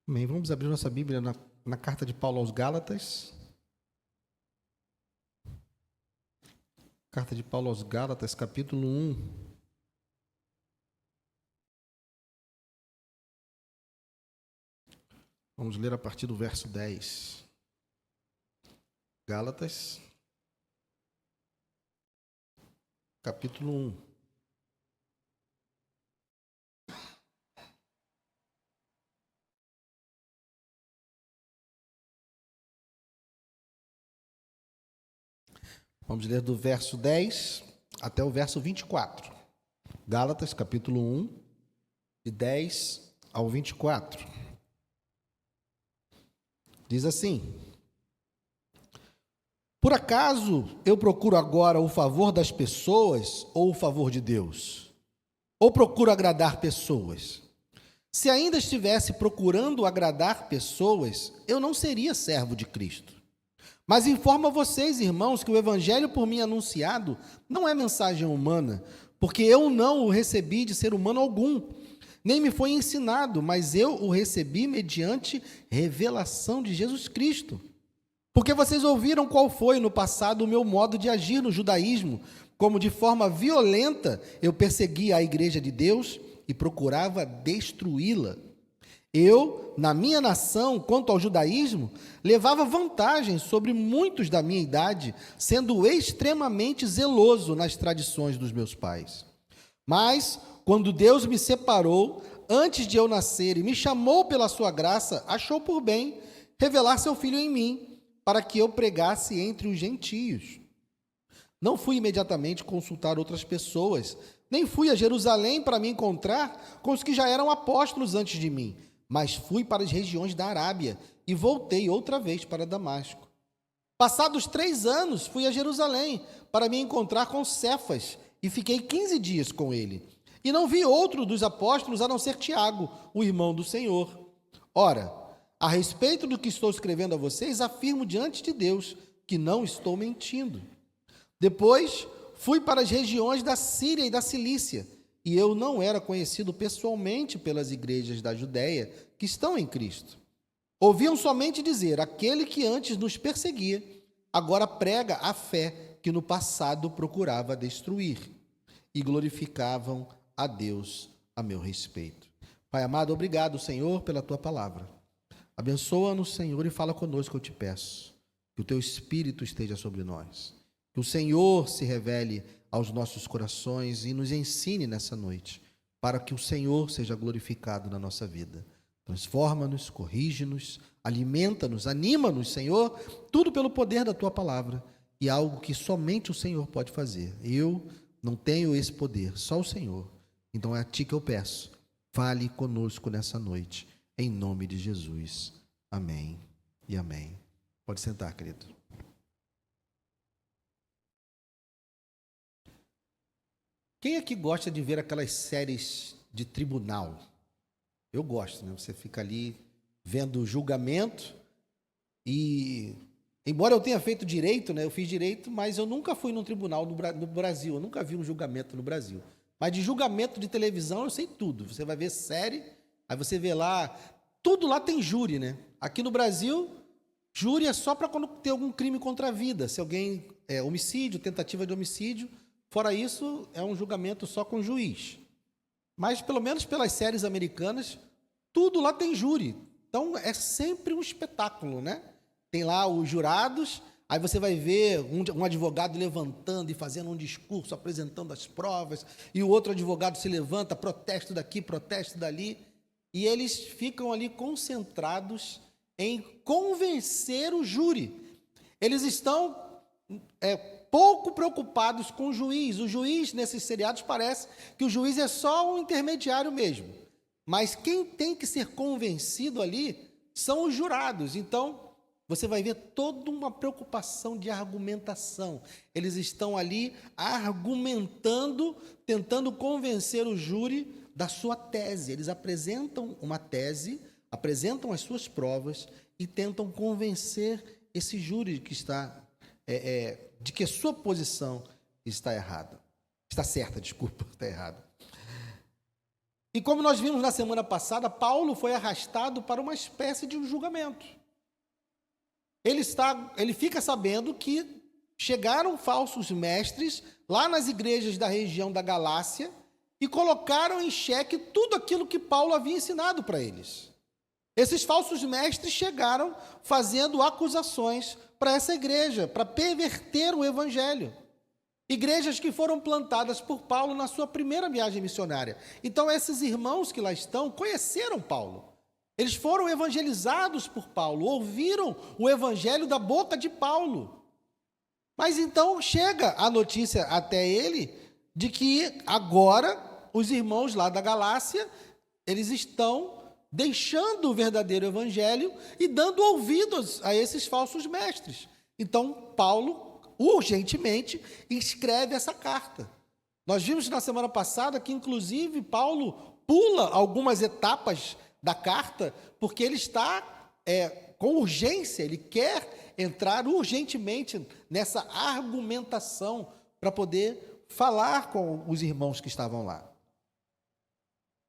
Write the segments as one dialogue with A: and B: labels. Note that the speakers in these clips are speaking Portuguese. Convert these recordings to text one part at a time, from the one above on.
A: Amém. Vamos abrir nossa Bíblia na carta de Paulo aos Gálatas. Carta de Paulo aos Gálatas, capítulo 1. Vamos ler a partir do verso 10. Gálatas, capítulo 1. Vamos ler do verso 10 até o verso 24. Gálatas, capítulo 1, de 10 ao 24. Diz assim: Por acaso eu procuro agora o favor das pessoas ou o favor de Deus? Ou procuro agradar pessoas? Se ainda estivesse procurando agradar pessoas, eu não seria servo de Cristo. Mas informo a vocês, irmãos, que o evangelho por mim anunciado não é mensagem humana, porque eu não o recebi de ser humano algum, nem me foi ensinado, mas eu o recebi mediante revelação de Jesus Cristo. Porque vocês ouviram qual foi no passado o meu modo de agir no judaísmo, como de forma violenta eu perseguia a igreja de Deus e procurava destruí-la. Eu, na minha nação, quanto ao judaísmo, levava vantagem sobre muitos da minha idade, sendo extremamente zeloso nas tradições dos meus pais. Mas, quando Deus me separou, antes de eu nascer, e me chamou pela sua graça, achou por bem revelar seu Filho em mim, para que eu pregasse entre os gentios. Não fui imediatamente consultar outras pessoas, nem fui a Jerusalém para me encontrar com os que já eram apóstolos antes de mim, mas fui para as regiões da Arábia e voltei outra vez para Damasco. Passados 3 anos, fui a Jerusalém para me encontrar com Cefas e fiquei 15 dias com ele. E não vi outro dos apóstolos a não ser Tiago, o irmão do Senhor. Ora, a respeito do que estou escrevendo a vocês, afirmo diante de Deus que não estou mentindo. Depois, fui para as regiões da Síria e da Cilícia, e eu não era conhecido pessoalmente pelas igrejas da Judéia que estão em Cristo. Ouviam somente dizer: aquele que antes nos perseguia, agora prega a fé que no passado procurava destruir, e glorificavam a Deus a meu respeito. Pai amado, obrigado, Senhor, pela tua palavra. Abençoa-nos, Senhor, e fala conosco, eu te peço. Que o teu Espírito esteja sobre nós. Que o Senhor se revele aos nossos corações e nos ensine nessa noite, para que o Senhor seja glorificado na nossa vida. Transforma-nos, corrige-nos, alimenta-nos, anima-nos, Senhor, tudo pelo poder da tua palavra, e algo que somente o Senhor pode fazer. Eu não tenho esse poder, só o Senhor. Então é a ti que eu peço, fale conosco nessa noite, em nome de Jesus. Amém e amém. Pode sentar, querido. Quem aqui gosta de ver aquelas séries de tribunal? Eu gosto, né? Você fica ali vendo o julgamento e, embora eu tenha feito direito, né? Eu fiz direito, mas eu nunca fui num tribunal no Brasil, eu nunca vi um julgamento no Brasil. Mas de julgamento de televisão eu sei tudo. Você vai ver série, aí você vê lá, tudo lá tem júri, né? Aqui no Brasil, júri é só para quando tem algum crime contra a vida. Se alguém homicídio, tentativa de homicídio. Fora isso, é um julgamento só com juiz. Mas, pelo menos pelas séries americanas, tudo lá tem júri. Então, é sempre um espetáculo, né? Tem lá os jurados, aí você vai ver um advogado levantando e fazendo um discurso, apresentando as provas, e o outro advogado se levanta, protesto daqui, protesto dali, e eles ficam ali concentrados em convencer o júri. Eles estão pouco preocupados com o juiz. O juiz, nesses seriados, parece que o juiz é só um intermediário mesmo. Mas quem tem que ser convencido ali são os jurados. Então, você vai ver toda uma preocupação de argumentação. Eles estão ali argumentando, tentando convencer o júri da sua tese. Eles apresentam uma tese, apresentam as suas provas e tentam convencer esse júri que está de que a sua posição está errada. Está certa, desculpa, está errada. E como nós vimos na semana passada, Paulo foi arrastado para uma espécie de um julgamento. Ele fica sabendo que chegaram falsos mestres lá nas igrejas da região da Galácia e colocaram em xeque tudo aquilo que Paulo havia ensinado para eles. Esses falsos mestres chegaram fazendo acusações para essa igreja, para perverter o evangelho. Igrejas que foram plantadas por Paulo na sua primeira viagem missionária. Então, esses irmãos que lá estão conheceram Paulo. Eles foram evangelizados por Paulo, ouviram o evangelho da boca de Paulo. Mas então chega a notícia até ele de que agora os irmãos lá da Galácia, eles estão deixando o verdadeiro evangelho e dando ouvidos a esses falsos mestres. Então, Paulo, urgentemente, escreve essa carta. Nós vimos na semana passada que, inclusive, Paulo pula algumas etapas da carta, porque ele está com urgência, ele quer entrar urgentemente nessa argumentação para poder falar com os irmãos que estavam lá.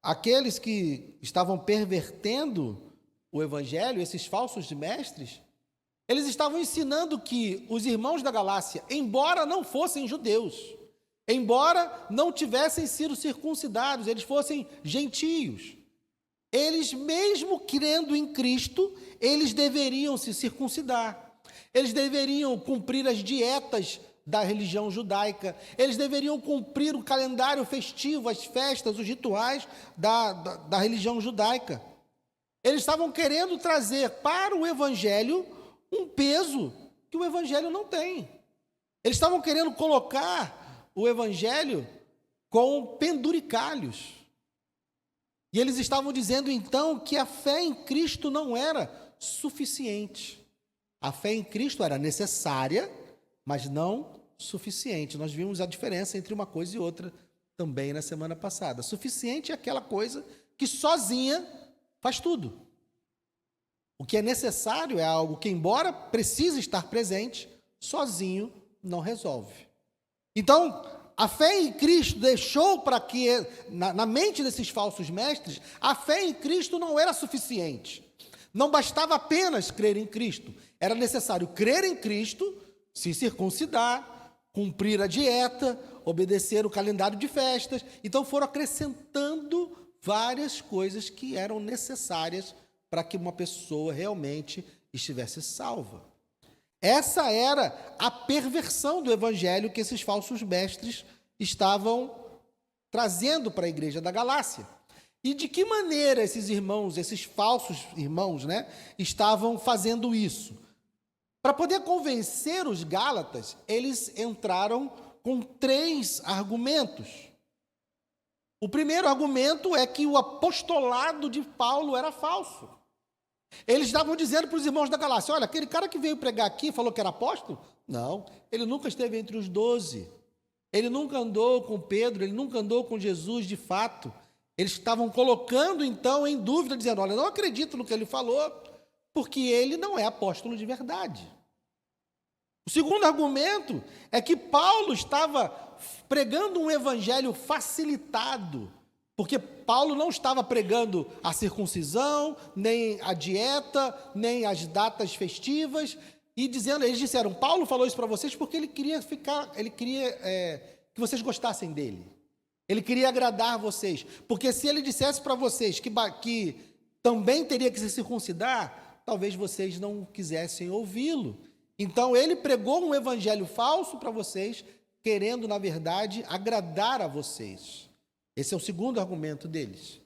A: Aqueles que estavam pervertendo o evangelho, esses falsos mestres, eles estavam ensinando que os irmãos da Galácia, embora não fossem judeus, embora não tivessem sido circuncidados, eles fossem gentios, eles, mesmo crendo em Cristo, eles deveriam se circuncidar, eles deveriam cumprir as dietas da religião judaica, eles deveriam cumprir o calendário festivo, as festas, os rituais da religião judaica. Eles estavam querendo trazer para o evangelho um peso que o evangelho não tem. Eles estavam querendo colocar o evangelho com penduricalhos. E eles estavam dizendo, então, que a fé em Cristo não era suficiente. A fé em Cristo era necessária, mas não suficiente. Nós vimos a diferença entre uma coisa e outra também na semana passada. Suficiente é aquela coisa que sozinha faz tudo. O que é necessário é algo que, embora precise estar presente, sozinho não resolve. Então, a fé em Cristo deixou para que, na mente desses falsos mestres, a fé em Cristo não era suficiente. Não bastava apenas crer em Cristo. Era necessário crer em Cristo, se circuncidar, cumprir a dieta, obedecer o calendário de festas. Então foram acrescentando várias coisas que eram necessárias para que uma pessoa realmente estivesse salva. Essa era a perversão do evangelho que esses falsos mestres estavam trazendo para a igreja da Galácia. E de que maneira esses irmãos, esses falsos irmãos, estavam fazendo isso? Para poder convencer os gálatas, eles entraram com 3 argumentos. O primeiro argumento é que o apostolado de Paulo era falso. Eles estavam dizendo para os irmãos da Galácia, olha, aquele cara que veio pregar aqui falou que era apóstolo? Não, ele nunca esteve entre os 12. Ele nunca andou com Pedro, ele nunca andou com Jesus de fato. Eles estavam colocando então em dúvida, dizendo, olha, eu não acredito no que ele falou, porque ele não é apóstolo de verdade. O segundo argumento é que Paulo estava pregando um evangelho facilitado, porque Paulo não estava pregando a circuncisão, nem a dieta, nem as datas festivas, e eles disseram, Paulo falou isso para vocês porque ele queria que vocês gostassem dele. Ele queria agradar vocês, porque se ele dissesse para vocês que também teria que se circuncidar, talvez vocês não quisessem ouvi-lo. Então ele pregou um evangelho falso para vocês, querendo, na verdade, agradar a vocês. Esse é o segundo argumento deles.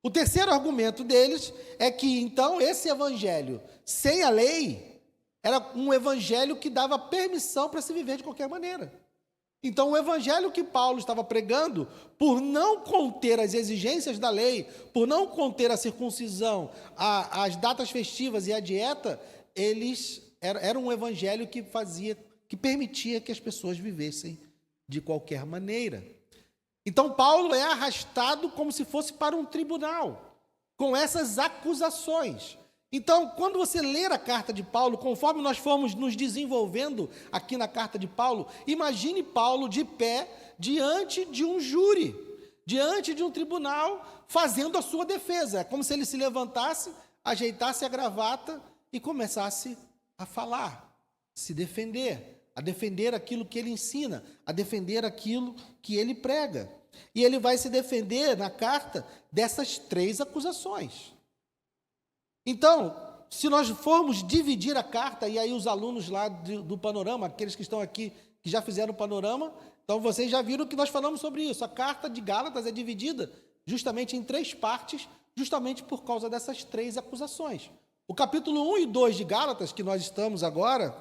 A: O terceiro argumento deles é que, então, esse evangelho sem a lei era um evangelho que dava permissão para se viver de qualquer maneira. Então, o evangelho que Paulo estava pregando, por não conter as exigências da lei, por não conter a circuncisão, as datas festivas e a dieta, era um evangelho que permitia que as pessoas vivessem de qualquer maneira. Então, Paulo é arrastado como se fosse para um tribunal, com essas acusações. Então, quando você ler a carta de Paulo, conforme nós formos nos desenvolvendo aqui na carta de Paulo, imagine Paulo de pé diante de um júri, diante de um tribunal, fazendo a sua defesa. É como se ele se levantasse, ajeitasse a gravata e começasse a falar, se defender, a defender aquilo que ele ensina, a defender aquilo que ele prega. E ele vai se defender na carta dessas 3 acusações. Então, se nós formos dividir a carta, e aí os alunos lá do Panorama, aqueles que estão aqui, que já fizeram o Panorama, então vocês já viram que nós falamos sobre isso. A carta de Gálatas é dividida justamente em 3 partes, justamente por causa dessas 3 acusações. O capítulo 1 e 2 de Gálatas, que nós estamos agora,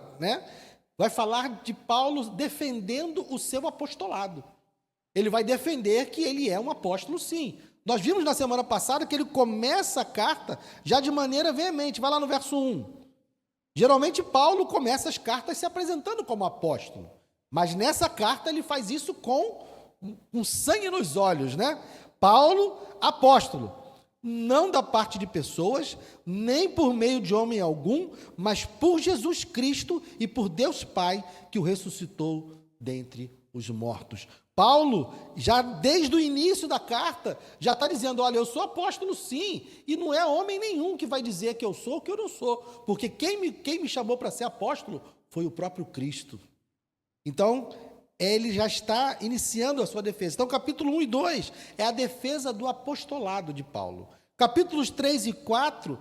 A: vai falar de Paulo defendendo o seu apostolado. Ele vai defender que ele é um apóstolo, sim. Nós vimos na semana passada que ele começa a carta já de maneira veemente. Vai lá no verso 1. Geralmente Paulo começa as cartas se apresentando como apóstolo, mas nessa carta ele faz isso com sangue nos olhos, Paulo, apóstolo, não da parte de pessoas, nem por meio de homem algum, mas por Jesus Cristo e por Deus Pai, que o ressuscitou dentre os mortos. Paulo, já desde o início da carta, já está dizendo, olha, eu sou apóstolo sim, e não é homem nenhum que vai dizer que eu sou o que eu não sou, porque quem me chamou para ser apóstolo foi o próprio Cristo. Então, ele já está iniciando a sua defesa. Então, capítulo 1 e 2 é a defesa do apostolado de Paulo. Capítulos 3 e 4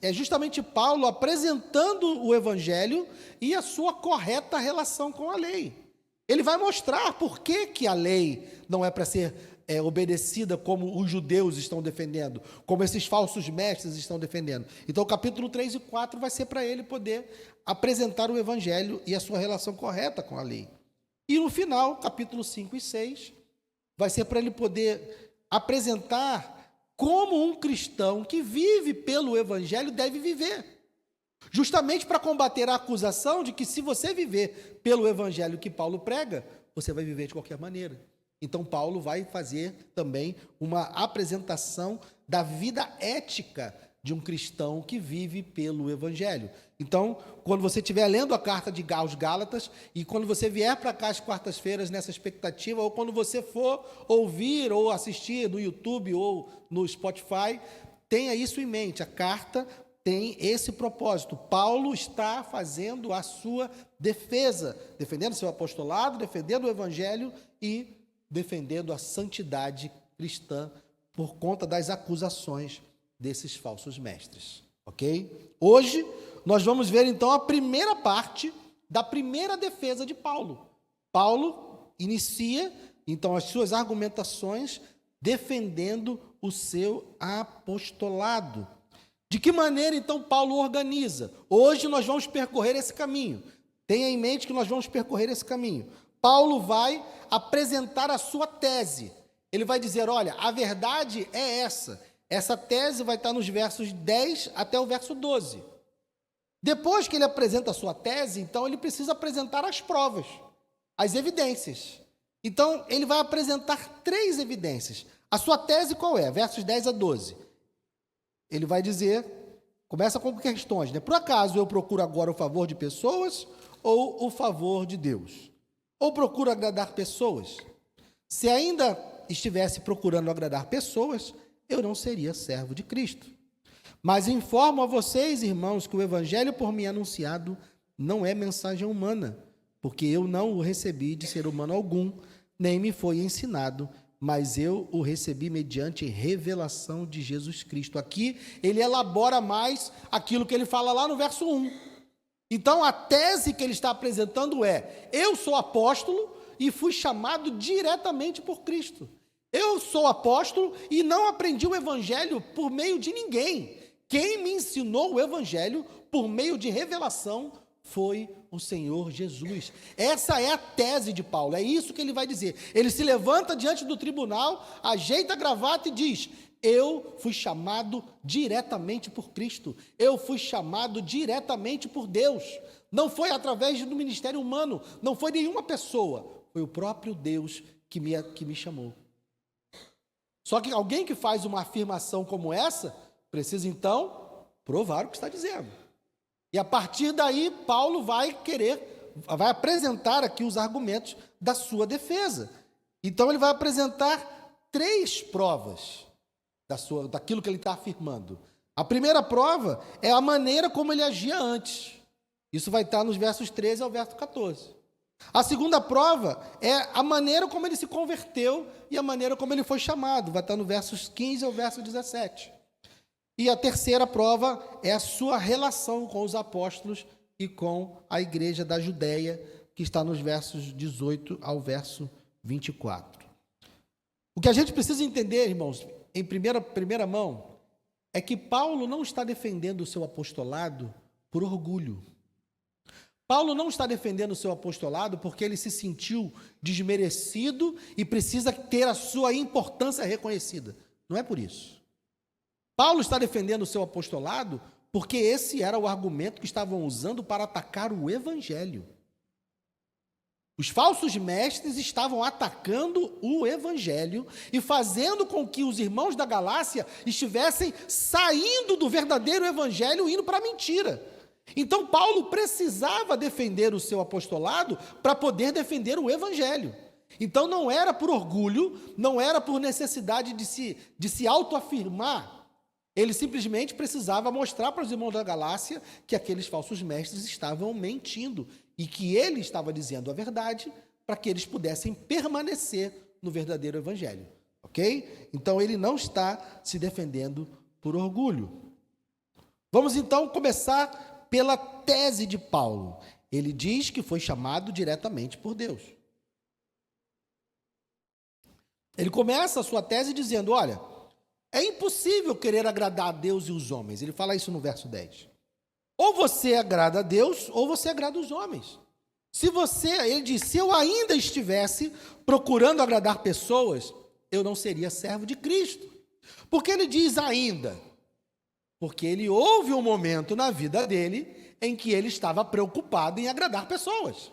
A: é justamente Paulo apresentando o evangelho e a sua correta relação com a lei. Ele vai mostrar por que a lei não é para ser obedecida como os judeus estão defendendo, como esses falsos mestres estão defendendo. Então, o capítulo 3 e 4 vai ser para ele poder apresentar o evangelho e a sua relação correta com a lei. E no final, capítulo 5 e 6, vai ser para ele poder apresentar como um cristão que vive pelo evangelho deve viver. Justamente para combater a acusação de que se você viver pelo evangelho que Paulo prega, você vai viver de qualquer maneira. Então, Paulo vai fazer também uma apresentação da vida ética de um cristão que vive pelo evangelho. Então, quando você estiver lendo a carta aos Gálatas, e quando você vier para cá às quartas-feiras nessa expectativa, ou quando você for ouvir ou assistir no YouTube ou no Spotify, tenha isso em mente. A carta tem esse propósito. Paulo está fazendo a sua defesa, defendendo seu apostolado, defendendo o evangelho e defendendo a santidade cristã por conta das acusações desses falsos mestres, ok? Hoje nós vamos ver então a primeira parte da primeira defesa de Paulo. Paulo inicia então as suas argumentações defendendo o seu apostolado. De que maneira, então, Paulo organiza? Hoje nós vamos percorrer esse caminho. Tenha em mente que nós vamos percorrer esse caminho. Paulo vai apresentar a sua tese. Ele vai dizer, olha, a verdade é essa. Essa tese vai estar nos versos 10 até o verso 12. Depois que ele apresenta a sua tese, então ele precisa apresentar as provas, as evidências. Então, ele vai apresentar 3 evidências. A sua tese qual é? Versos 10 a 12. Ele vai dizer, começa com questões, Por acaso eu procuro agora o favor de pessoas ou o favor de Deus? Ou procuro agradar pessoas? Se ainda estivesse procurando agradar pessoas, eu não seria servo de Cristo. Mas informo a vocês, irmãos, que o evangelho por mim anunciado não é mensagem humana, porque eu não o recebi de ser humano algum, nem me foi ensinado, mas eu o recebi mediante revelação de Jesus Cristo. Aqui ele elabora mais aquilo que ele fala lá no verso 1. Então a tese que ele está apresentando é, eu sou apóstolo e fui chamado diretamente por Cristo. Eu sou apóstolo e não aprendi o evangelho por meio de ninguém. Quem me ensinou o evangelho por meio de revelação foi o Senhor Jesus. Essa é a tese de Paulo, é isso que ele vai dizer. Ele se levanta diante do tribunal, ajeita a gravata e diz, eu fui chamado diretamente por Cristo, eu fui chamado diretamente por Deus. Não foi através do ministério humano, não foi nenhuma pessoa, foi o próprio Deus que me chamou. Só que alguém que faz uma afirmação como essa, precisa então provar o que está dizendo. E a partir daí, Paulo vai apresentar aqui os argumentos da sua defesa. Então ele vai apresentar 3 provas daquilo que ele está afirmando. A primeira prova é a maneira como ele agia antes. Isso vai estar nos versos 13 ao verso 14. A segunda prova é a maneira como ele se converteu e a maneira como ele foi chamado. Vai estar no versos 15 ao verso 17. E a terceira prova é a sua relação com os apóstolos e com a igreja da Judéia, que está nos versos 18 ao verso 24. O que a gente precisa entender, irmãos, em primeira mão, é que Paulo não está defendendo o seu apostolado por orgulho. Paulo não está defendendo o seu apostolado porque ele se sentiu desmerecido e precisa ter a sua importância reconhecida. Não é por isso. Paulo está defendendo o seu apostolado porque esse era o argumento que estavam usando para atacar o evangelho. Os falsos mestres estavam atacando o evangelho e fazendo com que os irmãos da Galácia estivessem saindo do verdadeiro evangelho e indo para a mentira. Então Paulo precisava defender o seu apostolado para poder defender o evangelho. Então não era por orgulho, não era por necessidade de se autoafirmar. Ele simplesmente precisava mostrar para os irmãos da Galácia que aqueles falsos mestres estavam mentindo e que ele estava dizendo a verdade para que eles pudessem permanecer no verdadeiro evangelho, ok? Então ele não está se defendendo por orgulho. Vamos então começar pela tese de Paulo. Ele diz que foi chamado diretamente por Deus. Ele começa a sua tese dizendo, olha, é impossível querer agradar a Deus e os homens. Ele fala isso no verso 10. Ou você agrada a Deus, ou você agrada os homens. Ele diz, se eu ainda estivesse procurando agradar pessoas, eu não seria servo de Cristo. Por que ele diz ainda? Porque ele houve um momento na vida dele em que ele estava preocupado em agradar pessoas.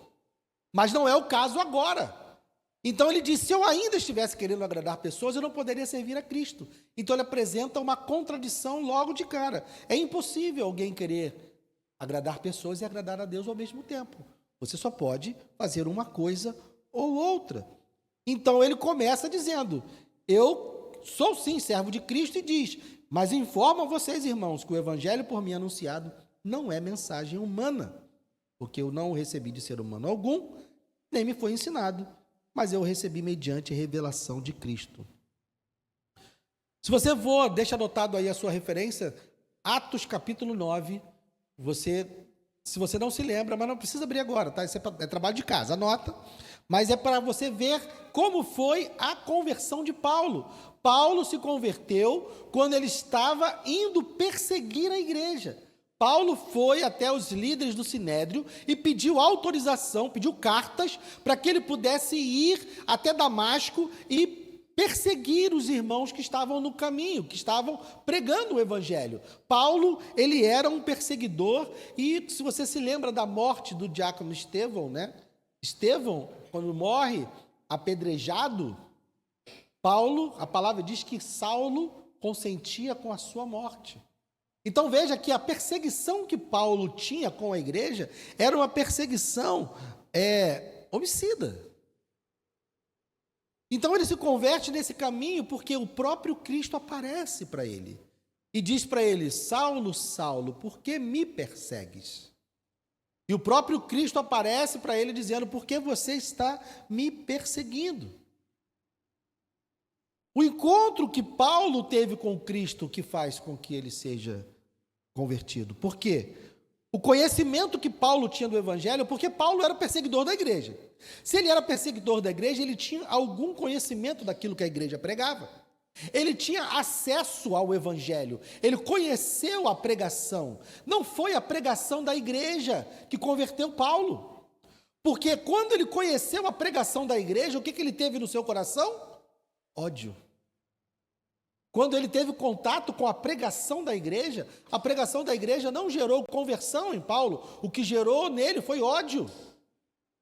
A: Mas não é o caso agora. Então ele diz, se eu ainda estivesse querendo agradar pessoas, eu não poderia servir a Cristo. Então ele apresenta uma contradição logo de cara. É impossível alguém querer agradar pessoas e agradar a Deus ao mesmo tempo. Você só pode fazer uma coisa ou outra. Então ele começa dizendo, eu sou sim servo de Cristo e diz, mas informo a vocês, irmãos, que o evangelho por mim anunciado não é mensagem humana, porque eu não o recebi de ser humano algum, nem me foi ensinado, mas eu o recebi mediante a revelação de Cristo. Se você for, deixa anotado aí a sua referência, Atos capítulo 9, se você não se lembra, mas não precisa abrir agora, tá? Isso é trabalho de casa, anota, mas é para você ver como foi a conversão de Paulo. Paulo se converteu quando ele estava indo perseguir a igreja. Paulo foi até os líderes do Sinédrio e pediu autorização, pediu cartas para que ele pudesse ir até Damasco e perseguir os irmãos que estavam no caminho, que estavam pregando o evangelho. Paulo, ele era um perseguidor e se você se lembra da morte do diácono Estevão, né? Estevão, quando morre apedrejado, Paulo, a palavra diz que Saulo consentia com a sua morte. Então veja que a perseguição que Paulo tinha com a igreja era uma perseguição homicida. Então ele se converte nesse caminho porque o próprio Cristo aparece para ele e diz para ele, Saulo, Saulo, por que me persegues? E o próprio Cristo aparece para ele dizendo, por que você está me perseguindo? O encontro que Paulo teve com Cristo que faz com que ele seja convertido. Por quê? O conhecimento que Paulo tinha do evangelho, porque Paulo era perseguidor da igreja. Se ele era perseguidor da igreja, ele tinha algum conhecimento daquilo que a igreja pregava. Ele tinha acesso ao evangelho, ele conheceu a pregação. Não foi a pregação da igreja que converteu Paulo. Porque quando ele conheceu a pregação da igreja, o que ele teve no seu coração? Ódio. Quando ele teve contato com a pregação da igreja, a pregação da igreja não gerou conversão em Paulo, o que gerou nele foi ódio.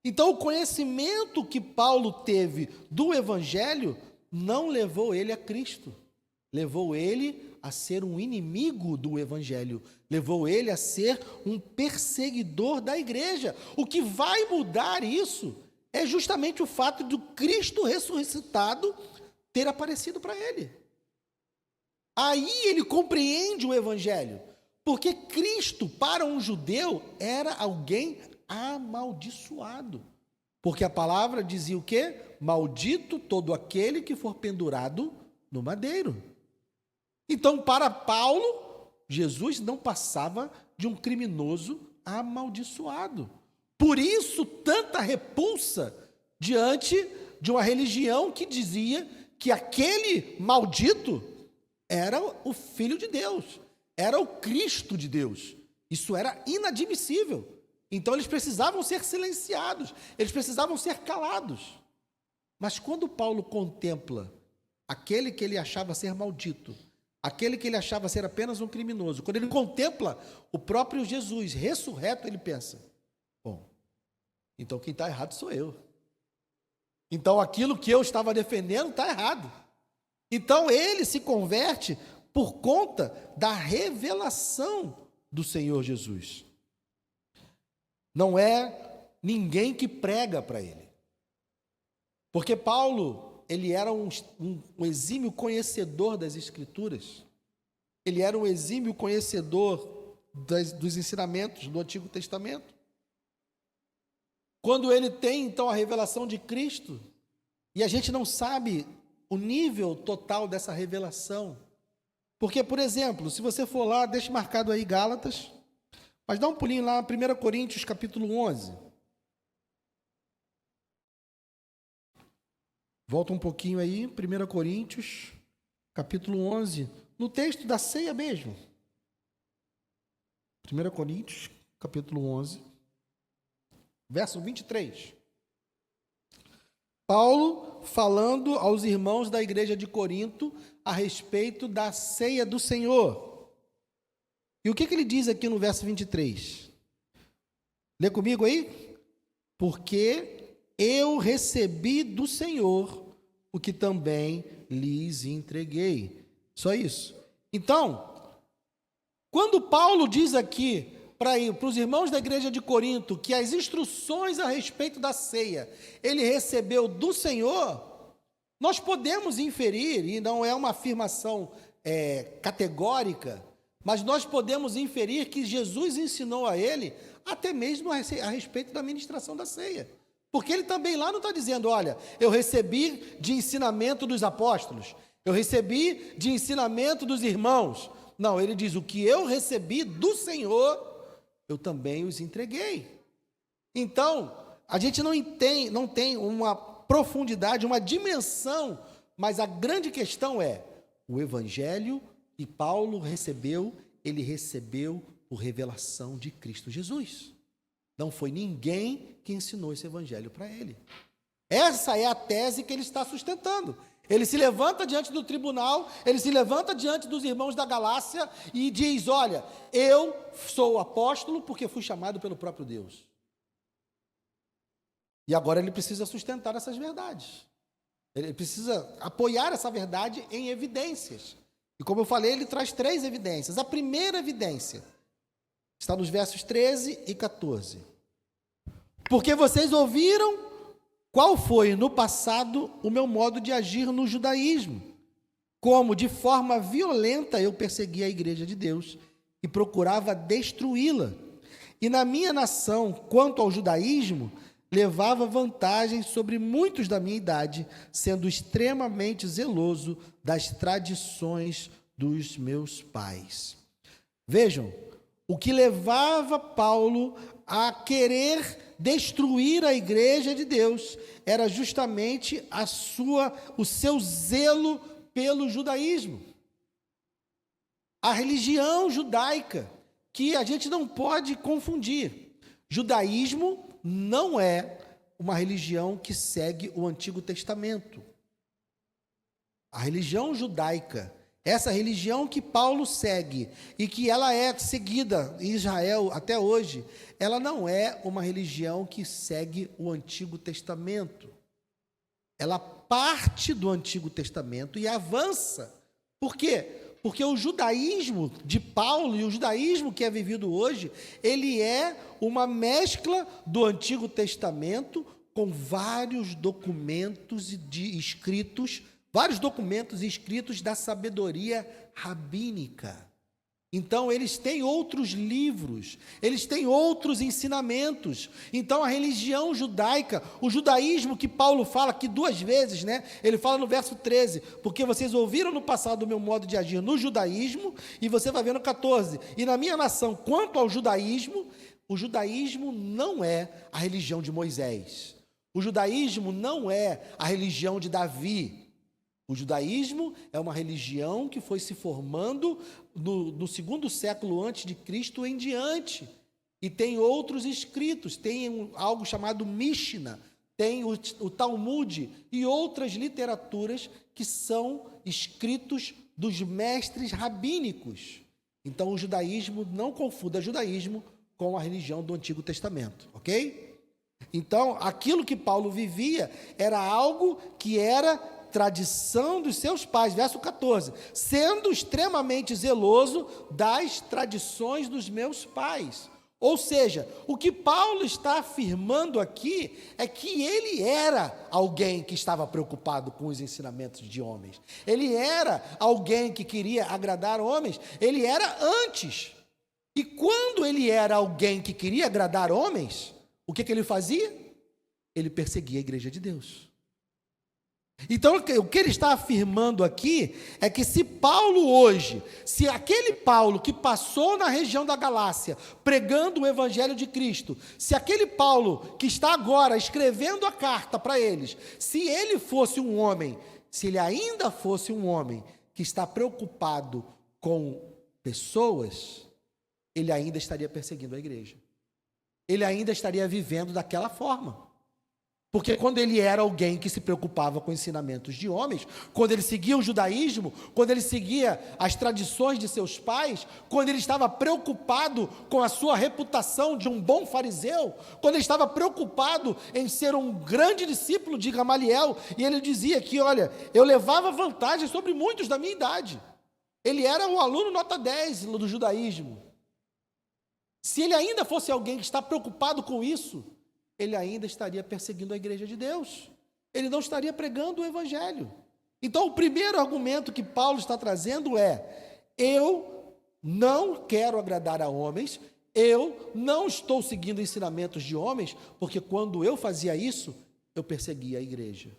A: Então, o conhecimento que Paulo teve do evangelho não levou ele a Cristo, levou ele a ser um inimigo do evangelho, levou ele a ser um perseguidor da igreja. O que vai mudar isso é justamente o fato do Cristo ressuscitado ter aparecido para ele. Aí ele compreende o evangelho, porque Cristo, para um judeu, era alguém amaldiçoado. Porque a palavra dizia o quê? Maldito todo aquele que for pendurado no madeiro. Então, para Paulo, Jesus não passava de um criminoso amaldiçoado. Por isso, tanta repulsa diante de uma religião que dizia que aquele maldito era o Filho de Deus, era o Cristo de Deus. Isso era inadmissível. Então, eles precisavam ser silenciados, eles precisavam ser calados. Mas quando Paulo contempla aquele que ele achava ser maldito, aquele que ele achava ser apenas um criminoso, quando ele contempla o próprio Jesus ressurreto, ele pensa, bom, então quem está errado sou eu. Então aquilo que eu estava defendendo está errado. Então ele se converte por conta da revelação do Senhor Jesus. Não é ninguém que prega para ele. Porque Paulo, ele era um exímio conhecedor das Escrituras. Ele era um exímio conhecedor dos ensinamentos do Antigo Testamento. Quando ele tem, então, a revelação de Cristo, e a gente não sabe o nível total dessa revelação. Porque, por exemplo, se você for lá, deixa marcado aí Gálatas, mas dá um pulinho lá, 1 Coríntios, capítulo 11. Volta um pouquinho aí, 1 Coríntios, capítulo 11, no texto da ceia mesmo. 1 Coríntios, capítulo 11, verso 23. Paulo falando aos irmãos da igreja de Corinto a respeito da ceia do Senhor. E o que ele diz aqui no verso 23? Lê comigo aí? Porque eu recebi do Senhor o que também lhes entreguei. Só isso. Então, quando Paulo diz aqui para os irmãos da igreja de Corinto que as instruções a respeito da ceia ele recebeu do Senhor, nós podemos inferir, e não é uma afirmação categórica, mas nós podemos inferir que Jesus ensinou a ele até mesmo a respeito da ministração da ceia. Porque ele também lá não está dizendo, olha, eu recebi de ensinamento dos apóstolos, eu recebi de ensinamento dos irmãos. Não, ele diz, o que eu recebi do Senhor, eu também os entreguei. Então, a gente não tem uma profundidade, uma dimensão, mas a grande questão é, o evangelho que Paulo recebeu, ele recebeu por revelação de Cristo Jesus. Não foi ninguém que ensinou esse evangelho para ele. Essa é a tese que ele está sustentando. Ele se levanta diante do tribunal, ele se levanta diante dos irmãos da Galácia e diz, olha, eu sou apóstolo porque fui chamado pelo próprio Deus. E agora ele precisa sustentar essas verdades. Ele precisa apoiar essa verdade em evidências. E como eu falei, ele traz 3 evidências. A primeira evidência está nos versos 13 e 14. Porque vocês ouviram qual foi no passado o meu modo de agir no judaísmo, como de forma violenta eu perseguia a igreja de Deus e procurava destruí-la. E na minha nação, quanto ao judaísmo, levava vantagem sobre muitos da minha idade, sendo extremamente zeloso das tradições dos meus pais. Vejam, o que levava Paulo a querer destruir a igreja de Deus era justamente o seu zelo pelo judaísmo. A religião judaica, que a gente não pode confundir. Judaísmo não é uma religião que segue o Antigo Testamento. A religião judaica, essa religião que Paulo segue e que ela é seguida em Israel até hoje, ela não é uma religião que segue o Antigo Testamento. Ela parte do Antigo Testamento e avança. Por quê? Porque o judaísmo de Paulo e o judaísmo que é vivido hoje, ele é uma mescla do Antigo Testamento com vários documentos escritos vários documentos escritos da sabedoria rabínica. Então, eles têm outros livros, eles têm outros ensinamentos. Então, a religião judaica, o judaísmo que Paulo fala aqui 2 vezes, né? Ele fala no verso 13, porque vocês ouviram no passado o meu modo de agir no judaísmo, e você vai ver no 14, e na minha nação, quanto ao judaísmo, o judaísmo não é a religião de Moisés. O judaísmo não é a religião de Davi. O judaísmo é uma religião que foi se formando no 2º século antes de Cristo em diante. E tem outros escritos, tem algo chamado Mishnah, tem o Talmud e outras literaturas que são escritos dos mestres rabínicos. Então, o judaísmo, não confunda judaísmo com a religião do Antigo Testamento, ok? Então, aquilo que Paulo vivia era algo que era tradição dos seus pais, verso 14, sendo extremamente zeloso das tradições dos meus pais. Ou seja, o que Paulo está afirmando aqui é que ele era alguém que estava preocupado com os ensinamentos de homens. Ele era alguém que queria agradar homens, ele era antes. E quando ele era alguém que queria agradar homens, o que ele fazia? Ele perseguia a igreja de Deus. Então, o que ele está afirmando aqui é que se Paulo hoje, se aquele Paulo que passou na região da Galácia, pregando o Evangelho de Cristo, se aquele Paulo que está agora escrevendo a carta para eles, se ele fosse um homem, se ele ainda fosse um homem que está preocupado com pessoas, ele ainda estaria perseguindo a igreja. Ele ainda estaria vivendo daquela forma. Porque quando ele era alguém que se preocupava com ensinamentos de homens, quando ele seguia o judaísmo, quando ele seguia as tradições de seus pais, quando ele estava preocupado com a sua reputação de um bom fariseu, quando ele estava preocupado em ser um grande discípulo de Gamaliel, e ele dizia que, olha, eu levava vantagem sobre muitos da minha idade. Ele era um aluno nota 10 do judaísmo. Se ele ainda fosse alguém que está preocupado com isso, ele ainda estaria perseguindo a igreja de Deus. Ele não estaria pregando o evangelho. Então, o primeiro argumento que Paulo está trazendo é: eu não quero agradar a homens, eu não estou seguindo ensinamentos de homens, porque quando eu fazia isso, eu perseguia a igreja.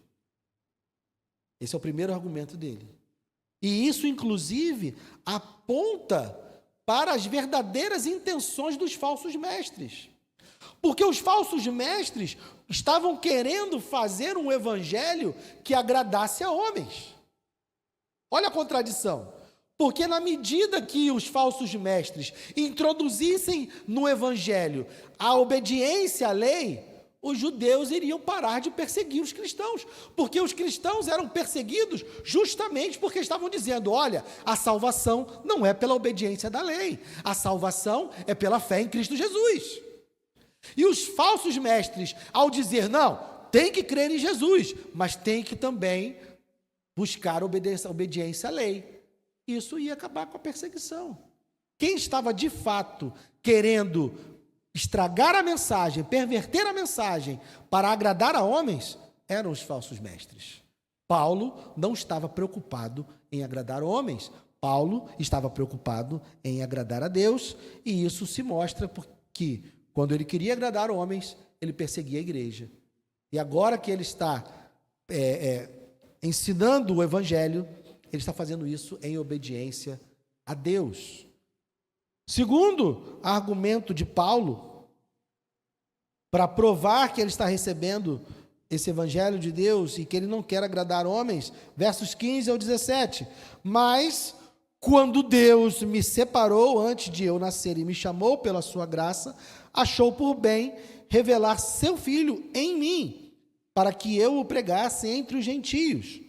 A: Esse é o primeiro argumento dele. E isso, inclusive, aponta para as verdadeiras intenções dos falsos mestres. Porque os falsos mestres estavam querendo fazer um evangelho que agradasse a homens. Olha a contradição. Porque na medida que os falsos mestres introduzissem no evangelho a obediência à lei, os judeus iriam parar de perseguir os cristãos. Porque os cristãos eram perseguidos justamente porque estavam dizendo: olha, a salvação não é pela obediência da lei, a salvação é pela fé em Cristo Jesus. E os falsos mestres, ao dizer, não, tem que crer em Jesus, mas tem que também buscar obediência à lei, isso ia acabar com a perseguição. Quem estava de fato querendo estragar a mensagem, perverter a mensagem para agradar a homens, eram os falsos mestres. Paulo não estava preocupado em agradar homens, Paulo estava preocupado em agradar a Deus, e isso se mostra porque quando ele queria agradar homens, ele perseguia a igreja. E agora que ele está ensinando o evangelho, ele está fazendo isso em obediência a Deus. Segundo argumento de Paulo, para provar que ele está recebendo esse evangelho de Deus e que ele não quer agradar homens, versos 15 ao 17. Mas quando Deus me separou antes de eu nascer e me chamou pela sua graça, achou por bem revelar seu Filho em mim, para que eu o pregasse entre os gentios.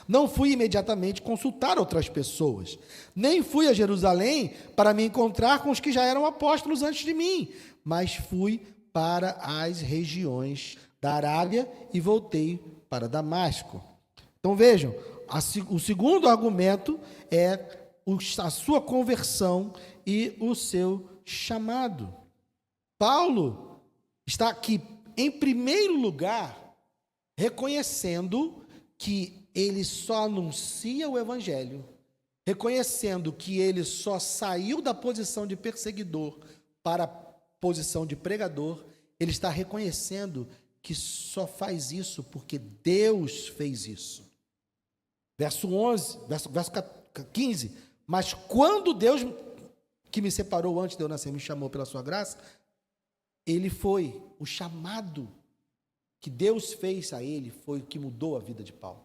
A: Não fui imediatamente consultar outras pessoas, nem fui a Jerusalém para me encontrar com os que já eram apóstolos antes de mim, mas fui para as regiões da Arábia e voltei para Damasco. Então vejam, o segundo argumento é a sua conversão e o seu chamado. Paulo está aqui, em primeiro lugar, reconhecendo que ele só anuncia o evangelho, reconhecendo que ele só saiu da posição de perseguidor para a posição de pregador, ele está reconhecendo que só faz isso porque Deus fez isso. Verso 11, verso 15, mas quando Deus, que me separou antes de eu nascer, me chamou pela sua graça, ele foi, o chamado que Deus fez a ele, foi o que mudou a vida de Paulo.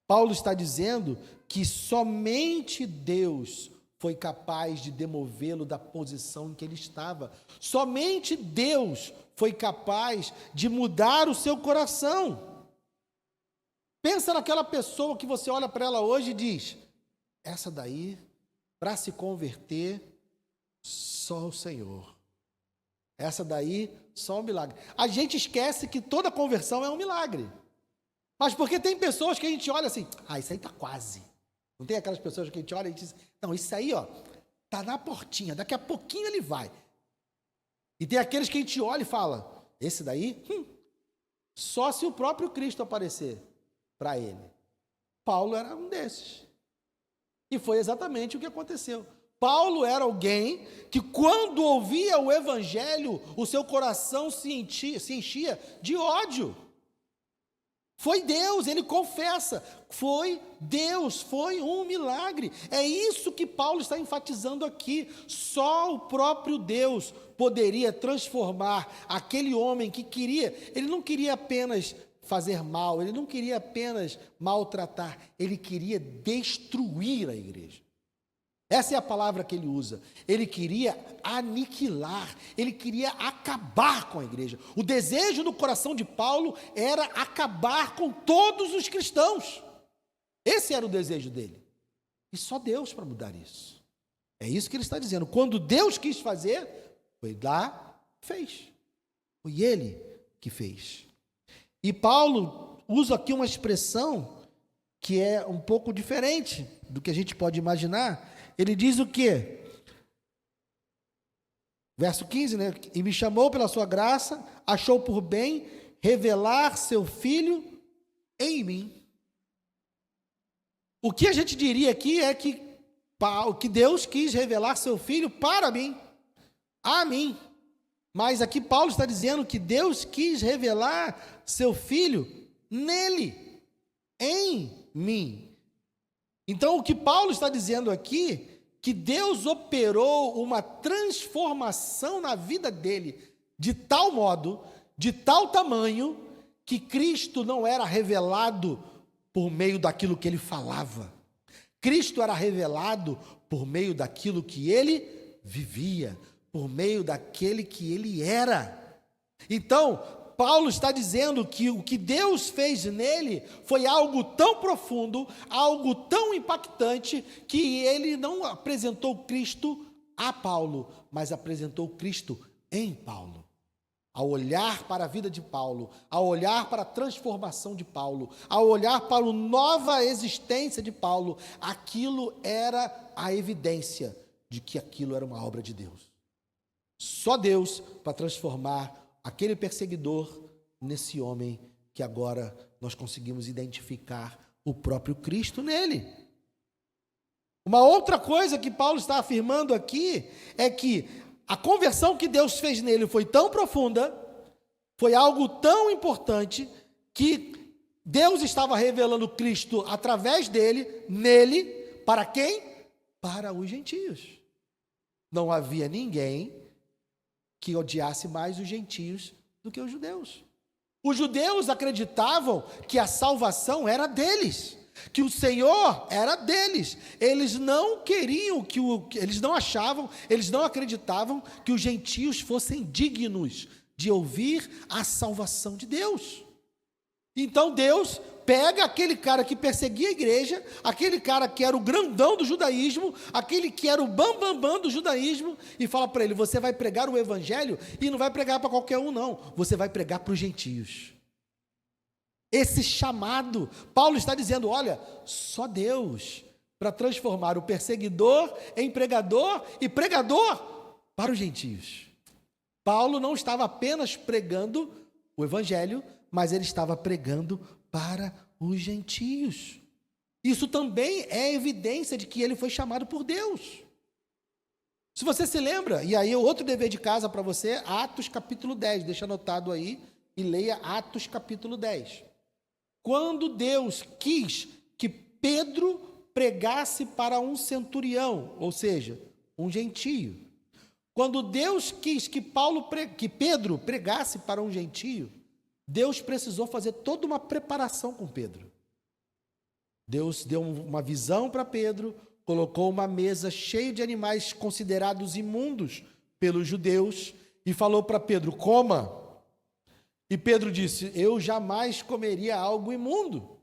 A: Paulo está dizendo que somente Deus foi capaz de demovê-lo da posição em que ele estava. Somente Deus foi capaz de mudar o seu coração. Pensa naquela pessoa que você olha para ela hoje e diz, essa daí, para se converter, só o Senhor. Essa daí, só um milagre. A gente esquece que toda conversão é um milagre. Mas porque tem pessoas que a gente olha assim, isso aí está quase. Não tem aquelas pessoas que a gente olha e diz, não, isso aí, está na portinha, daqui a pouquinho ele vai. E tem aqueles que a gente olha e fala, esse daí, só se o próprio Cristo aparecer para ele. Paulo era um desses. E foi exatamente o que aconteceu. Paulo era alguém que, quando ouvia o evangelho, o seu coração se enchia de ódio. Foi Deus, ele confessa, foi Deus, foi um milagre. É isso que Paulo está enfatizando aqui. Só o próprio Deus poderia transformar aquele homem que queria, ele não queria apenas fazer mal, ele não queria apenas maltratar, ele queria destruir a igreja. Essa é a palavra que ele usa. Ele queria aniquilar, ele queria acabar com a igreja. O desejo do coração de Paulo era acabar com todos os cristãos. Esse era o desejo dele. E só Deus para mudar isso. É isso que ele está dizendo. Quando Deus quis fazer, foi lá, fez. Foi ele que fez. E Paulo usa aqui uma expressão que é um pouco diferente do que a gente pode imaginar. Ele diz o quê? Verso 15, né? E me chamou pela sua graça, achou por bem revelar seu Filho em mim. O que a gente diria aqui é que Deus quis revelar seu Filho para mim, a mim. Mas aqui Paulo está dizendo que Deus quis revelar seu Filho nele, em mim. Então, o que Paulo está dizendo aqui, que Deus operou uma transformação na vida dele, de tal modo, de tal tamanho, que Cristo não era revelado por meio daquilo que ele falava. Cristo era revelado por meio daquilo que ele vivia, por meio daquele que ele era. Então, Paulo está dizendo que o que Deus fez nele foi algo tão profundo, algo tão impactante, que ele não apresentou Cristo a Paulo, mas apresentou Cristo em Paulo. Ao olhar para a vida de Paulo, ao olhar para a transformação de Paulo, ao olhar para a nova existência de Paulo, aquilo era a evidência de que aquilo era uma obra de Deus. Só Deus para transformar aquele perseguidor nesse homem que agora nós conseguimos identificar o próprio Cristo nele. Uma outra coisa que Paulo está afirmando aqui é que a conversão que Deus fez nele foi tão profunda, foi algo tão importante, que Deus estava revelando Cristo através dele, nele, para quem? Para os gentios. Não havia ninguém que odiasse mais os gentios do que os judeus. Os judeus acreditavam que a salvação era deles, que o Senhor era deles. Eles não queriam eles não achavam, eles não acreditavam que os gentios fossem dignos de ouvir a salvação de Deus. Então Deus pega aquele cara que perseguia a igreja, aquele cara que era o grandão do judaísmo, aquele que era o bambambam do judaísmo, e fala para ele, você vai pregar o evangelho, e não vai pregar para qualquer um não, você vai pregar para os gentios. Esse chamado, Paulo está dizendo, olha, só Deus para transformar o perseguidor em pregador, e pregador para os gentios. Paulo não estava apenas pregando o evangelho, mas ele estava pregando para os gentios. Isso também é evidência de que ele foi chamado por Deus. Se você se lembra, e aí outro dever de casa para você, Atos capítulo 10, deixa anotado aí e leia Atos capítulo 10. Quando Deus quis que Pedro pregasse para um centurião, ou seja, um gentio. Quando Deus quis que Pedro pregasse para um gentio, Deus precisou fazer toda uma preparação com Pedro. Deus deu uma visão para Pedro, colocou uma mesa cheia de animais considerados imundos pelos judeus e falou para Pedro, coma. E Pedro disse, eu jamais comeria algo imundo.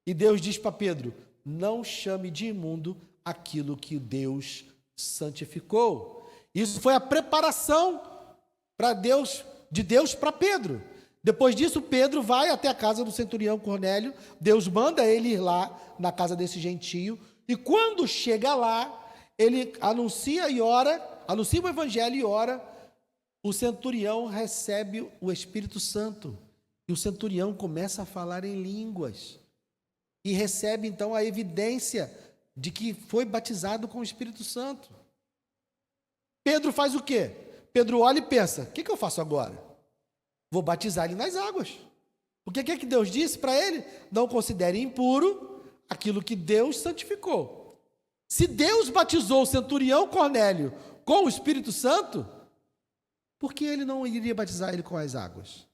A: E Deus diz para Pedro, não chame de imundo aquilo que Deus santificou. Isso foi a preparação de Deus para Pedro. Depois disso, Pedro vai até a casa do centurião Cornélio, Deus manda ele ir lá na casa desse gentio, e quando chega lá, ele anuncia o evangelho e ora, o centurião recebe o Espírito Santo, e o centurião começa a falar em línguas, e recebe então a evidência de que foi batizado com o Espírito Santo. Pedro faz o quê? Pedro olha e pensa, o que eu faço agora? Vou batizar ele nas águas. O que é que Deus disse para ele? Não considere impuro aquilo que Deus santificou. Se Deus batizou o centurião Cornélio com o Espírito Santo, por que ele não iria batizar ele com as águas?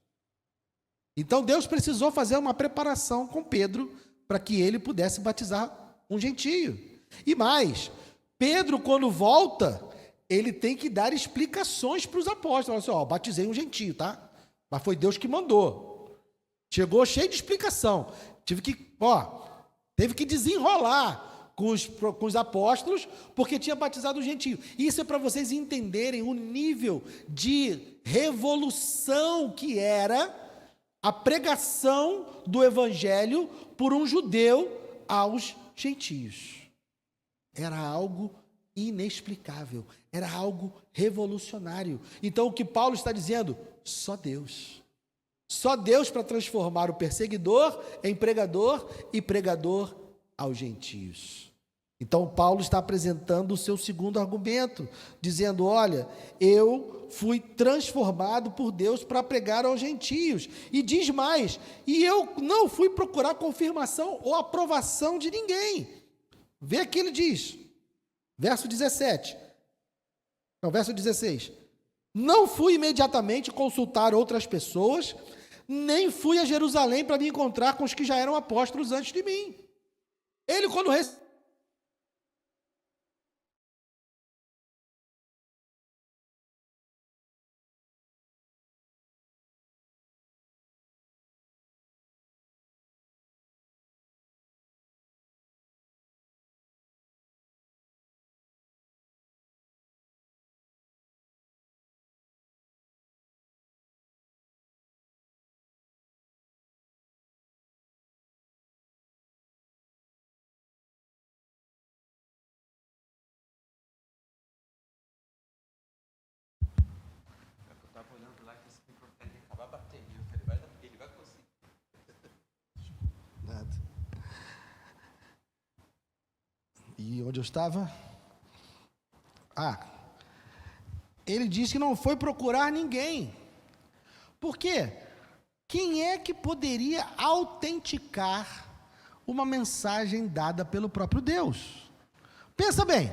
A: Então Deus precisou fazer uma preparação com Pedro para que ele pudesse batizar um gentio. E mais, Pedro, quando volta, ele tem que dar explicações para os apóstolos. Assim, batizei um gentio, tá? Mas foi Deus que mandou. Chegou cheio de explicação. Teve que desenrolar com os apóstolos, porque tinha batizado o gentio. Isso é para vocês entenderem o nível de revolução que era a pregação do evangelho por um judeu aos gentios. Era algo inexplicável, era algo revolucionário. Então o que Paulo está dizendo? Só Deus para transformar o perseguidor em pregador e pregador aos gentios. Então Paulo está apresentando o seu segundo argumento, dizendo, olha, eu fui transformado por Deus para pregar aos gentios, e diz mais, e eu não fui procurar confirmação ou aprovação de ninguém. Vê que ele diz, verso 16, não fui imediatamente consultar outras pessoas, nem fui a Jerusalém para me encontrar com os que já eram apóstolos antes de mim. Ele, quando E onde eu estava? Ele disse que não foi procurar ninguém. Por quê? Quem é que poderia autenticar uma mensagem dada pelo próprio Deus? Pensa bem.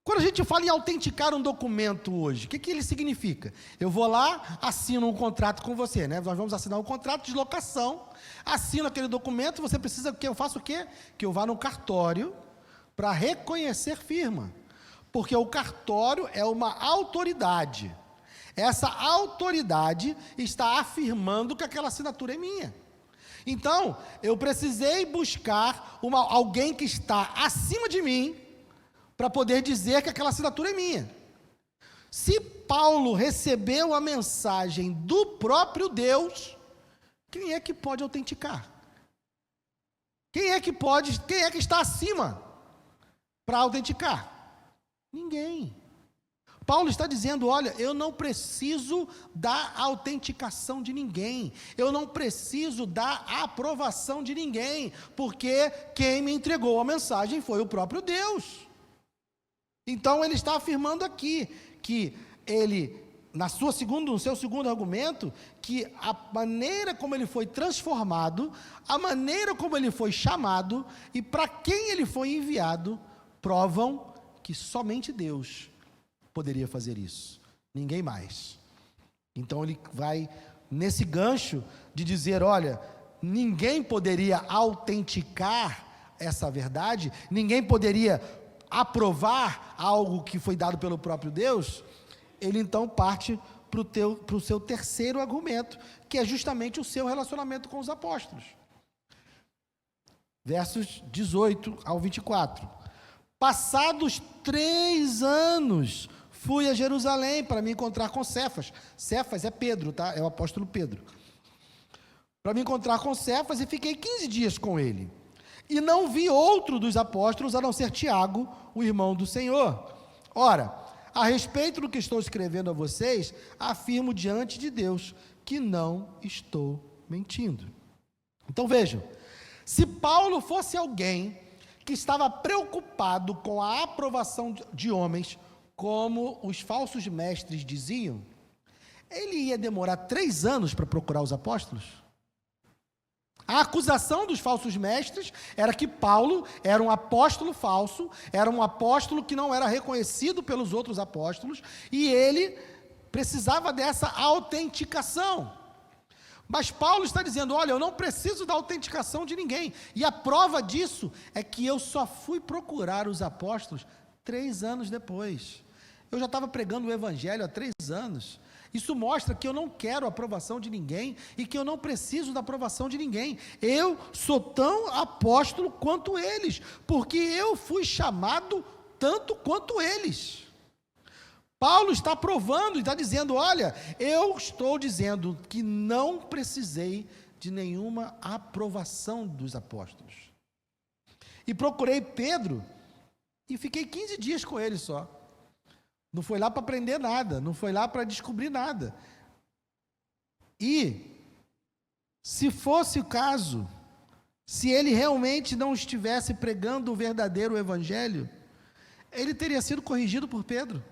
A: Quando a gente fala em autenticar um documento hoje, o que ele significa? Eu vou lá, assino um contrato com você, né? Nós vamos assinar um contrato de locação, assino aquele documento, você precisa que eu faça o quê? Que eu vá no cartório para reconhecer firma, porque o cartório é uma autoridade. Essa autoridade está afirmando que aquela assinatura é minha. Então, eu precisei buscar alguém que está acima de mim, para poder dizer que aquela assinatura é minha. Se Paulo recebeu a mensagem do próprio Deus, quem é que pode autenticar? Quem é que está acima para autenticar? Ninguém. Paulo está dizendo, olha, eu não preciso da autenticação de ninguém, eu não preciso da aprovação de ninguém, porque quem me entregou a mensagem foi o próprio Deus. Então ele está afirmando aqui, que ele, no seu segundo argumento, que a maneira como ele foi transformado, a maneira como ele foi chamado, e para quem ele foi enviado, provam que somente Deus poderia fazer isso, ninguém mais. Então ele vai nesse gancho de dizer, olha, ninguém poderia autenticar essa verdade, ninguém poderia aprovar algo que foi dado pelo próprio Deus. Ele então parte para o seu terceiro argumento, que é justamente o seu relacionamento com os apóstolos. Versos 18 ao 24. Passados 3 anos, fui a Jerusalém para me encontrar com Cefas. Cefas é Pedro, tá? É o apóstolo Pedro. Para me encontrar com Cefas, e fiquei 15 dias com ele. E não vi outro dos apóstolos, a não ser Tiago, o irmão do Senhor. Ora, a respeito do que estou escrevendo a vocês, afirmo diante de Deus que não estou mentindo. Então vejam, se Paulo fosse alguém que estava preocupado com a aprovação de homens, como os falsos mestres diziam, ele ia demorar 3 anos para procurar os apóstolos? A acusação dos falsos mestres era que Paulo era um apóstolo falso, era um apóstolo que não era reconhecido pelos outros apóstolos, e ele precisava dessa autenticação. Mas Paulo está dizendo, olha, eu não preciso da autenticação de ninguém, e a prova disso é que eu só fui procurar os apóstolos 3 anos depois. Eu já estava pregando o evangelho há 3 anos. Isso mostra que eu não quero a aprovação de ninguém e que eu não preciso da aprovação de ninguém. Eu sou tão apóstolo quanto eles, porque eu fui chamado tanto quanto eles. Paulo está provando e está dizendo, olha, eu estou dizendo que não precisei de nenhuma aprovação dos apóstolos. E procurei Pedro e fiquei 15 dias com ele só. Não foi lá para aprender nada, não foi lá para descobrir nada. E, se fosse o caso, se ele realmente não estivesse pregando o verdadeiro evangelho, ele teria sido corrigido por Pedro,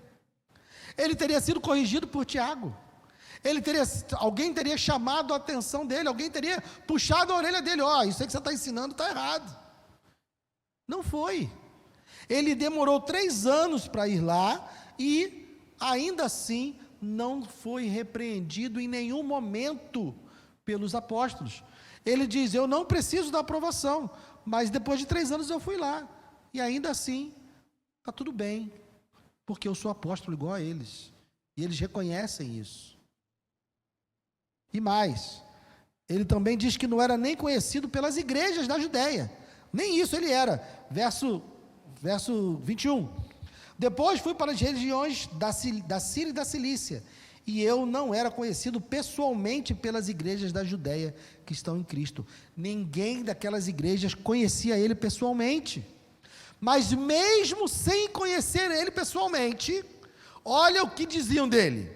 A: ele teria sido corrigido por Tiago, alguém teria chamado a atenção dele, alguém teria puxado a orelha dele, isso aí que você está ensinando está errado. Não foi. Ele demorou 3 anos para ir lá, e ainda assim não foi repreendido em nenhum momento pelos apóstolos. Ele diz, eu não preciso da aprovação, mas depois de 3 anos eu fui lá, e ainda assim está tudo bem, porque eu sou apóstolo igual a eles, e eles reconhecem isso. E mais, ele também diz que não era nem conhecido pelas igrejas da Judéia, nem isso ele era. Verso 21. Depois fui para as regiões da Síria e da Cilícia, e eu não era conhecido pessoalmente pelas igrejas da Judéia que estão em Cristo. Ninguém daquelas igrejas conhecia ele pessoalmente. Mas mesmo sem conhecer ele pessoalmente, olha o que diziam dele.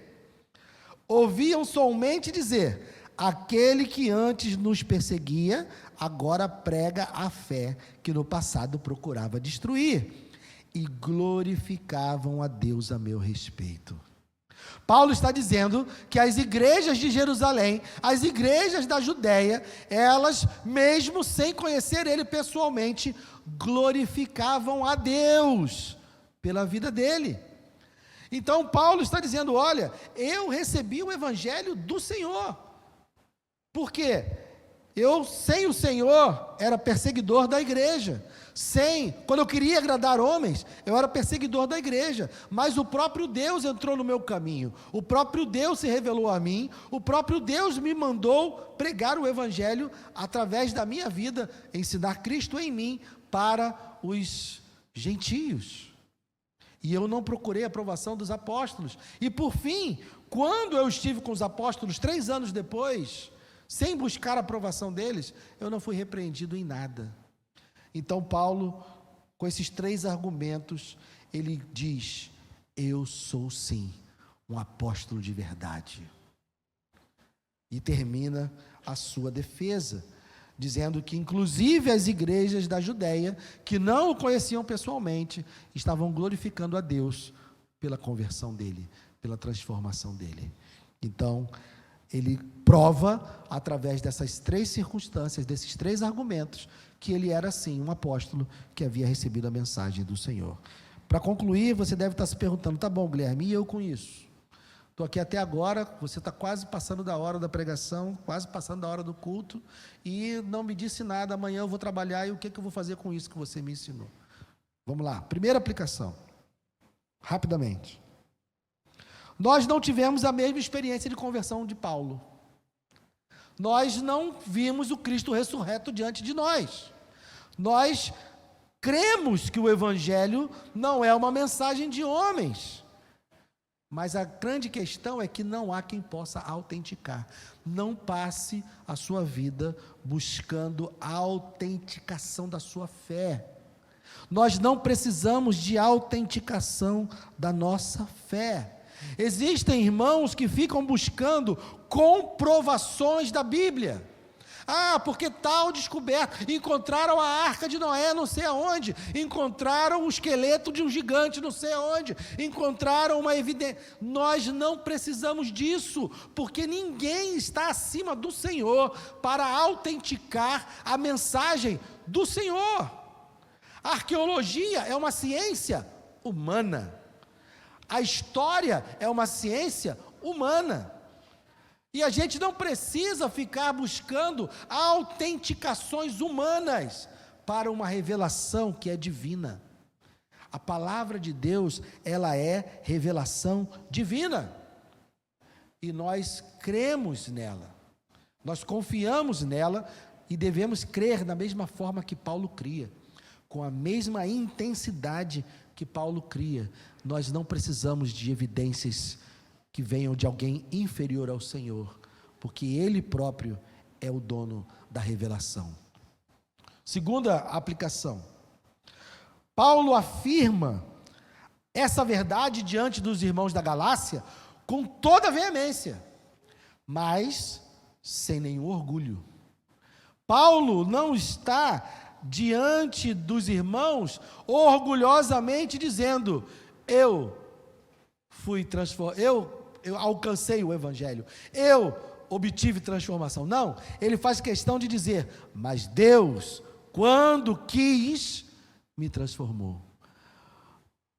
A: Ouviam somente dizer, aquele que antes nos perseguia, agora prega a fé que no passado procurava destruir. E glorificavam a Deus a meu respeito. Paulo está dizendo que as igrejas de Jerusalém, as igrejas da Judéia, elas, mesmo sem conhecer ele pessoalmente, glorificavam a Deus pela vida dele. Então Paulo está dizendo, olha, eu recebi o evangelho do Senhor. Por quê? Eu, sem o Senhor, era perseguidor da igreja. Quando eu queria agradar homens, eu era perseguidor da igreja. Mas o próprio Deus entrou no meu caminho. O próprio Deus se revelou a mim. O próprio Deus me mandou pregar o evangelho através da minha vida, ensinar Cristo em mim para os gentios. E eu não procurei a aprovação dos apóstolos. E por fim, quando eu estive com os apóstolos 3 anos depois, sem buscar a aprovação deles, eu não fui repreendido em nada. Então Paulo, com esses 3 argumentos, ele diz, eu sou sim um apóstolo de verdade. E termina a sua defesa, dizendo que inclusive as igrejas da Judéia, que não o conheciam pessoalmente, estavam glorificando a Deus pela conversão dele, pela transformação dele. Então, ele prova, através dessas 3 circunstâncias, desses 3 argumentos, que ele era sim um apóstolo que havia recebido a mensagem do Senhor. Para concluir, você deve estar se perguntando, tá bom, Guilherme, e eu com isso? Estou aqui até agora, você está quase passando da hora da pregação, quase passando da hora do culto, e não me disse nada, amanhã eu vou trabalhar, e o que eu vou fazer com isso que você me ensinou? Vamos lá, primeira aplicação, rapidamente. Nós não tivemos a mesma experiência de conversão de Paulo. Nós não vimos o Cristo ressurreto diante de nós. Nós cremos que o Evangelho não é uma mensagem de homens. Mas a grande questão é que não há quem possa autenticar. Não passe a sua vida buscando a autenticação da sua fé. Nós não precisamos de autenticação da nossa fé. Existem irmãos que ficam buscando comprovações da Bíblia. Ah, porque tal descoberta, encontraram a arca de Noé não sei aonde, encontraram o esqueleto de um gigante não sei aonde, encontraram uma evidência. Nós não precisamos disso, porque ninguém está acima do Senhor para autenticar a mensagem do Senhor. A arqueologia é uma ciência humana. A história é uma ciência humana. E a gente não precisa ficar buscando autenticações humanas para uma revelação que é divina. A palavra de Deus, ela é revelação divina. E nós cremos nela. Nós confiamos nela e devemos crer da mesma forma que Paulo cria, com a mesma intensidade que Paulo cria. Nós não precisamos de evidências que venham de alguém inferior ao Senhor, porque Ele próprio é o dono da revelação. Segunda aplicação, Paulo afirma essa verdade diante dos irmãos da Galácia com toda a veemência, mas sem nenhum orgulho. Paulo não está diante dos irmãos orgulhosamente dizendo: eu alcancei o Evangelho, eu obtive transformação. Não, ele faz questão de dizer: mas Deus, quando quis, me transformou.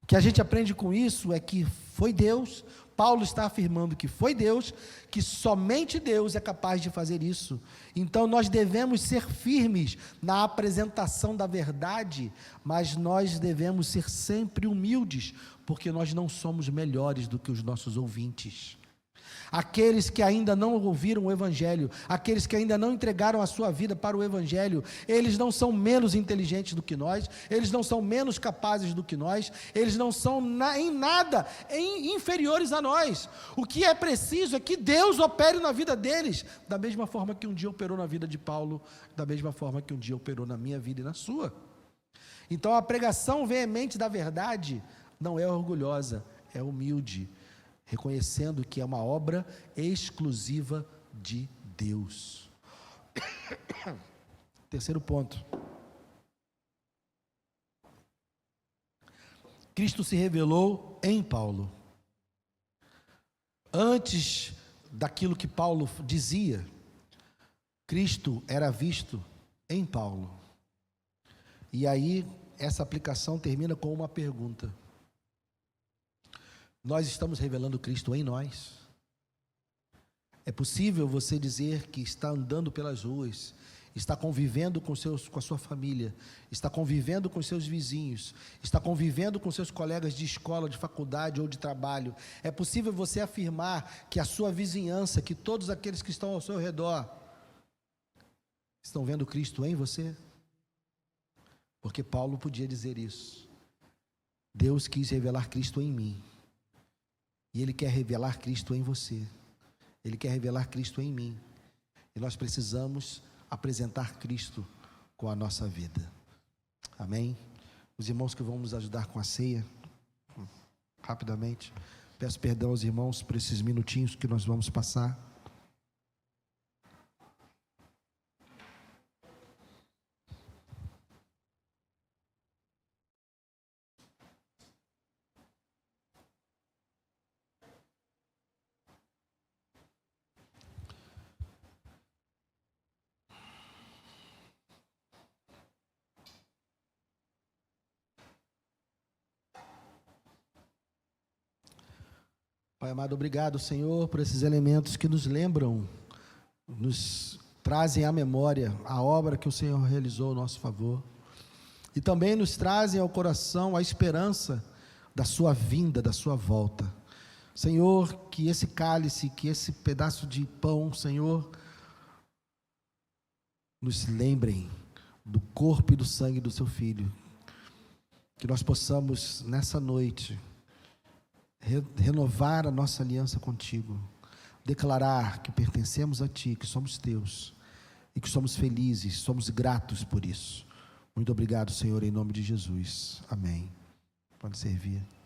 A: O que a gente aprende com isso é que foi Deus. Paulo está afirmando que foi Deus, que somente Deus é capaz de fazer isso. Então nós devemos ser firmes na apresentação da verdade, mas nós devemos ser sempre humildes, porque nós não somos melhores do que os nossos ouvintes. Aqueles que ainda não ouviram o Evangelho, aqueles que ainda não entregaram a sua vida para o Evangelho, eles não são menos inteligentes do que nós, eles não são menos capazes do que nós, eles não são em nada inferiores a nós. O que é preciso é que Deus opere na vida deles, da mesma forma que um dia operou na vida de Paulo, da mesma forma que um dia operou na minha vida e na sua. Então a pregação veemente da verdade não é orgulhosa, é humilde, reconhecendo que é uma obra exclusiva de Deus. Terceiro ponto. Cristo se revelou em Paulo. Antes daquilo que Paulo dizia, Cristo era visto em Paulo. E aí, essa aplicação termina com uma pergunta: nós estamos revelando Cristo em nós? É possível você dizer que está andando pelas ruas, está convivendo com a sua família, está convivendo com seus vizinhos, está convivendo com seus colegas de escola, de faculdade ou de trabalho. É possível você afirmar que a sua vizinhança, que todos aqueles que estão ao seu redor, estão vendo Cristo em você? Porque Paulo podia dizer isso. Deus quis revelar Cristo em mim. E Ele quer revelar Cristo em você. Ele quer revelar Cristo em mim. E nós precisamos apresentar Cristo com a nossa vida. Amém? Os irmãos que vão nos ajudar com a ceia, rapidamente. Peço perdão aos irmãos por esses minutinhos que nós vamos passar. Pai amado, obrigado, Senhor, por esses elementos que nos lembram, nos trazem à memória a obra que o Senhor realizou ao nosso favor, e também nos trazem ao coração a esperança da sua vinda, da sua volta. Senhor, que esse cálice, que esse pedaço de pão, Senhor, nos lembrem do corpo e do sangue do seu Filho, que nós possamos nessa noite renovar a nossa aliança contigo, declarar que pertencemos a ti, que somos teus e que somos felizes, somos gratos por isso. Muito obrigado, Senhor, em nome de Jesus. Amém. Pode servir.